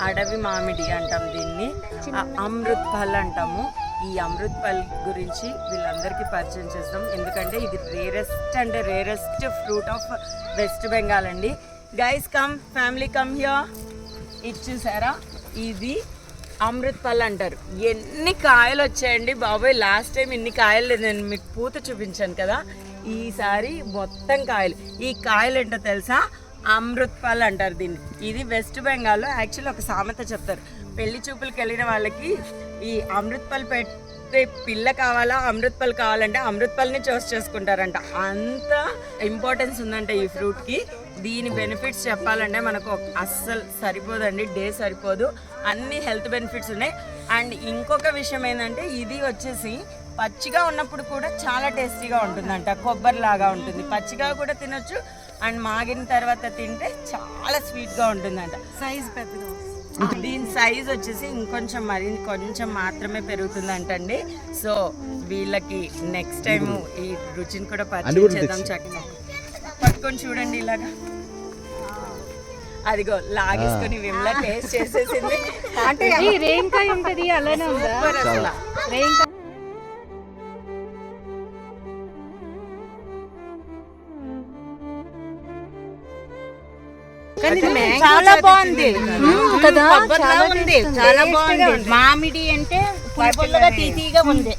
అడవి మామిడి అంటాం దీన్ని, అమృత్ ఫల్ అంటాము. ఈ అమృత్ ఫల్ గురించి వీళ్ళందరికీ పరిచయం చేస్తాం, ఎందుకంటే ఇది rarest fruit of West Bengal అండి. Guys come, family come here. ఇది చూసారా, ఇది అమృత్ ఫల్ అంటారు. ఎన్ని కాయలు వచ్చాయండి బాబోయ్, లాస్ట్ టైం ఇన్ని కాయలు నేను మీకు పూత చూపించాను కదా, ఈసారి మొత్తం కాయలు. ఈ కాయలు ఏంటో తెలుసా, అమృత్ ఫల్ అంటారు దీన్ని. ఇది వెస్ట్ బెంగాల్లో యాక్చువల్లీ ఒక సామెత చెప్తారు, పెళ్లి చూపులకు వెళ్ళిన వాళ్ళకి ఈ అమృత్ ఫల్ పెట్టే పిల్ల కావాలా అమృత్ ఫల్ కావాలంటే అమృత్ ఫల్ని చూస్ చేసుకుంటారంట. అంత ఇంపార్టెన్స్ ఉందంట ఈ ఫ్రూట్కి. దీని బెనిఫిట్స్ చెప్పాలంటే మనకు అస్సలు సరిపోదండి, డే సరిపోదు. అన్ని హెల్త్ బెనిఫిట్స్ ఉన్నాయి. అండ్ ఇంకొక విషయం ఏంటంటే ఇది వచ్చేసి పచ్చిగా ఉన్నప్పుడు కూడా చాలా టేస్టీగా ఉంటుందంట, కొబ్బరి లాగా ఉంటుంది. పచ్చిగా కూడా తినొచ్చు, అండ్ మాగిన తర్వాత తింటే చాలా స్వీట్గా ఉంటుందంట. సైజ్ పెద్దగా, దీని సైజ్ వచ్చేసి ఇంకొంచెం మరి కొంచెం మాత్రమే పెరుగుతుందంటండి. సో వీళ్ళకి నెక్స్ట్ టైం ఈ రుచిని కూడా పరిచయం చేద్దాం. చక్కగా పట్టుకొని చూడండి ఇలాగా, అదిగో లాగేసుకొని విమ్లా టేస్ట్ చేసేసింది. అంటే రేంకాయ ఉంటది అలానే ఉందా? అసలు రేంకాయ చాలా బాగుంది కదా, ఉంది, చాలా బాగుంది. మామిడి అంటే పుల్లగా తీయగా ఉంది.